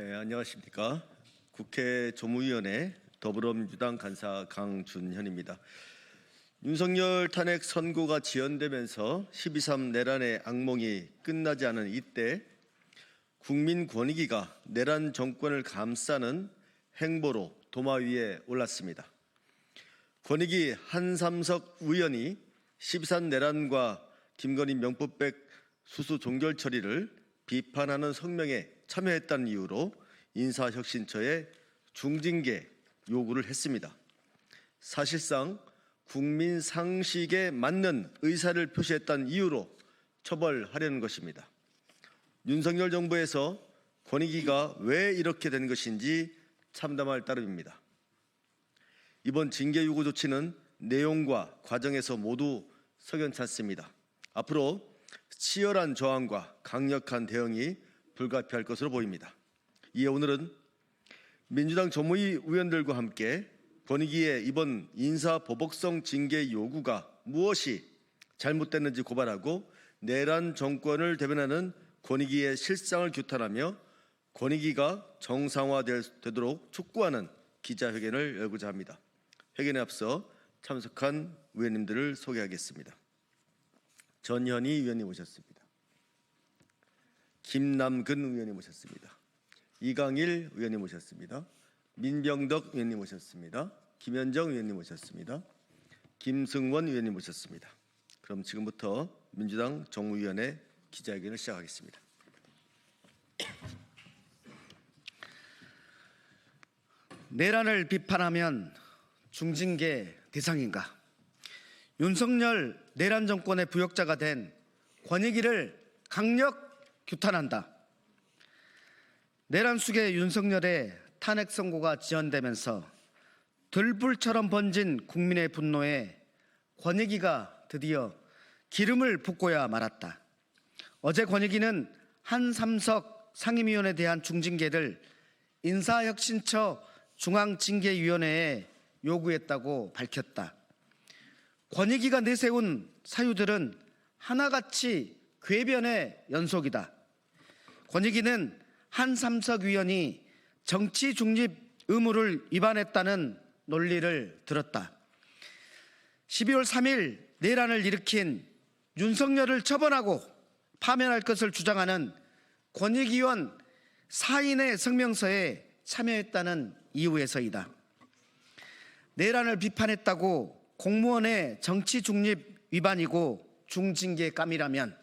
안녕하십니까. 국회 조무위원회 더불어민주당 간사 강준현입니다. 윤석열 탄핵 선고가 지연되면서 12.3 내란의 악몽이 끝나지 않은 이때 국민권익위가 내란 정권을 감싸는 행보로 도마 위에 올랐습니다. 권익위 한삼석 의원이 12.3 내란과 김건희 명품백 수수 종결 처리를 비판하는 성명에 참여했다는 이유로 인사혁신처에 중징계 요구를 했습니다. 사실상 국민 상식에 맞는 의사를 표시했다는 이유로 처벌하려는 것입니다. 윤석열 정부에서 권익위가 왜 이렇게 된 것인지 참담할 따름입니다. 이번 징계 요구 조치는 내용과 과정에서 모두 석연찮습니다. 앞으로 치열한 저항과 강력한 대응이 불가피할 것으로 보입니다. 이에 오늘은 민주당 조무위 의원들과 함께 권익위의 이번 인사보복성 징계 요구가 무엇이 잘못됐는지 고발하고 내란 정권을 대변하는 권익위의 실상을 규탄하며 권익위가 정상화되도록 촉구하는 기자회견을 열고자 합니다. 회견에 앞서 참석한 의원님들을 소개하겠습니다. 전현희 의원님 오셨습니다. 김남근 의원님 오셨습니다. 이강일 의원님 오셨습니다. 민병덕 의원님 오셨습니다. 김현정 의원님 오셨습니다. 김승원 의원님 오셨습니다. 그럼 지금부터 민주당 정무위원회 기자회견을 시작하겠습니다. 내란을 비판하면 중징계 대상인가? 윤석열 내란 정권의 부역자가 된 권익위를 강력 규탄한다. 내란 숙의 윤석열의 탄핵 선고가 지연되면서 들불처럼 번진 국민의 분노에 권익위가 드디어 기름을 붓고야 말았다. 어제 권익위는 한삼석 상임위원에 대한 중징계를 인사혁신처 중앙징계위원회에 요구했다고 밝혔다. 권익위가 내세운 사유들은 하나같이 궤변의 연속이다. 권익위는 한삼석 위원이 정치 중립 의무를 위반했다는 논리를 들었다. 12월 3일 내란을 일으킨 윤석열을 처벌하고 파면할 것을 주장하는 권익위원 4인의 성명서에 참여했다는 이유에서이다. 내란을 비판했다고 공무원의 정치 중립 위반이고 중징계감이라면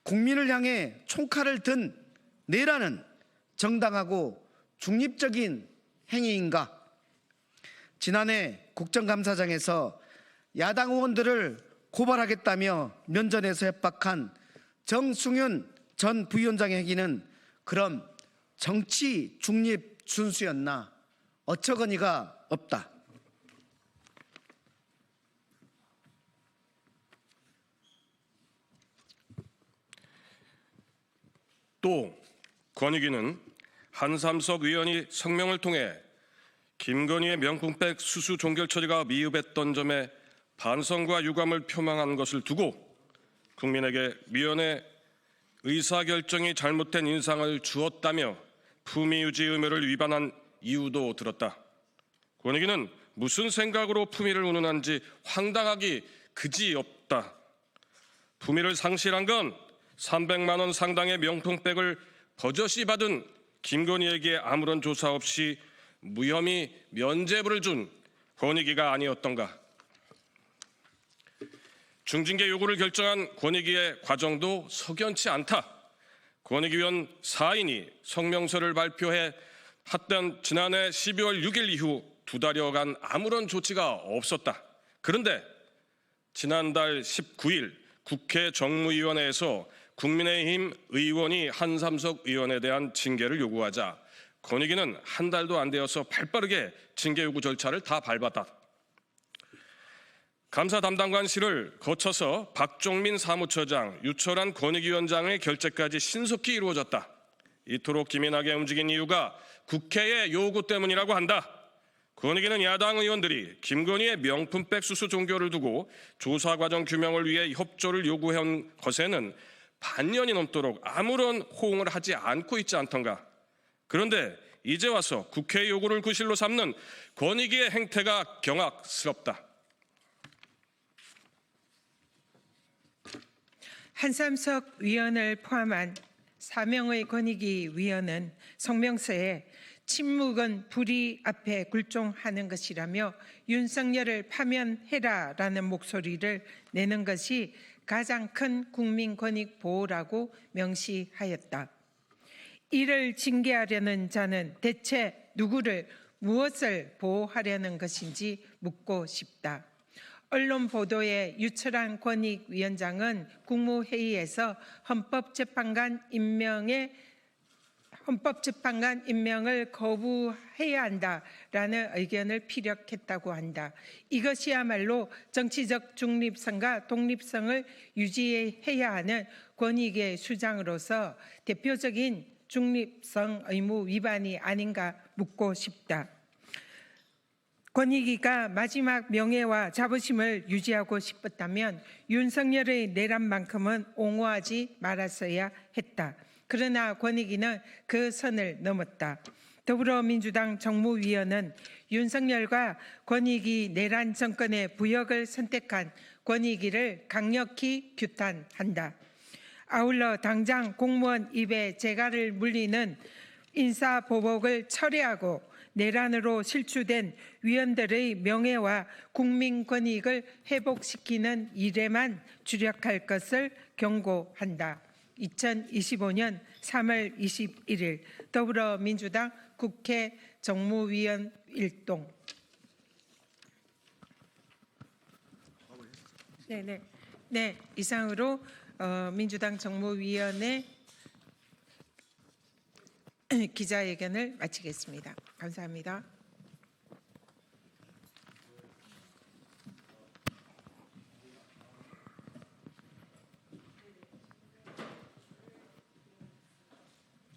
국민을 향해 총칼을 든 내란은 정당하고 중립적인 행위인가? 지난해 국정감사장에서 야당 의원들을 고발하겠다며 면전에서 협박한 정승윤 전 부위원장의 행위는 그럼 정치 중립 준수였나? 어처구니가 없다. 또 권익위는 한삼석 의원이 성명을 통해 김건희의 명품백 수수 종결 처리가 미흡했던 점에 반성과 유감을 표명한 것을 두고 국민에게 위원회 의사결정이 잘못된 인상을 주었다며 품위유지 의무를 위반한 이유도 들었다. 권익위는 무슨 생각으로 품위를 운운한지 황당하기 그지없다. 품위를 상실한 건 300만 원 상당의 명품백을 버젓이 받은 김건희에게 아무런 조사 없이 무혐의 면죄부를 준 권익위가 아니었던가. 중징계 요구를 결정한 권익위의 과정도 석연치 않다. 권익위원 4인이 성명서를 발표해 했던 지난해 12월 6일 이후 2달여간 아무런 조치가 없었다. 그런데 지난달 19일 국회 정무위원회에서 국민의힘 의원이 한삼석 의원에 대한 징계를 요구하자 권익위는 한 달도 안 되어서 발빠르게 징계 요구 절차를 다 밟았다. 감사 담당관실을 거쳐서 박종민 사무처장, 유철한 권익위원장의 결재까지 신속히 이루어졌다. 이토록 기민하게 움직인 이유가 국회의 요구 때문이라고 한다. 권익위는 야당 의원들이 김건희의 명품백 수수 종결을 두고 조사 과정 규명을 위해 협조를 요구한 것에는 반년이 넘도록 아무런 호응을 하지 않고 있지 않던가. 그런데 이제 와서 국회의 요구를 구실로 삼는 권익위의 행태가 경악스럽다. 한삼석 위원을 포함한 4명의 권익위 위원은 성명서에 침묵은 불의 앞에 굴종하는 것이라며 윤석열을 파면해라라는 목소리를 내는 것이 가장 큰 국민 권익 보호라고 명시하였다. 이를 징계하려는 자는 대체 누구를 무엇을 보호하려는 것인지 묻고 싶다. 언론 보도에 유철한 권익위원장은 국무회의에서 헌법재판관 임명을 거부해야 한다라는 의견을 피력했다고 한다. 이것이야말로 정치적 중립성과 독립성을 유지해야 하는 권익위의 수장으로서 대표적인 중립성 의무 위반이 아닌가 묻고 싶다. 권익위가 마지막 명예와 자부심을 유지하고 싶었다면 윤석열의 내란만큼은 옹호하지 말았어야 했다. 그러나 권익위는 그 선을 넘었다. 더불어민주당 정무위원은 윤석열과 권익위 내란 정권의 부역을 선택한 권익위를 강력히 규탄한다. 아울러 당장 공무원 입에 재갈을 물리는 인사보복을 철회하고 내란으로 실추된 위원들의 명예와 국민 권익을 회복시키는 일에만 주력할 것을 경고한다. 2025년 3월 21일 더불어민주당 국회 정무위원 일동. 네, 이상으로 민주당 정무위원회 기자회견을 마치겠습니다. 감사합니다.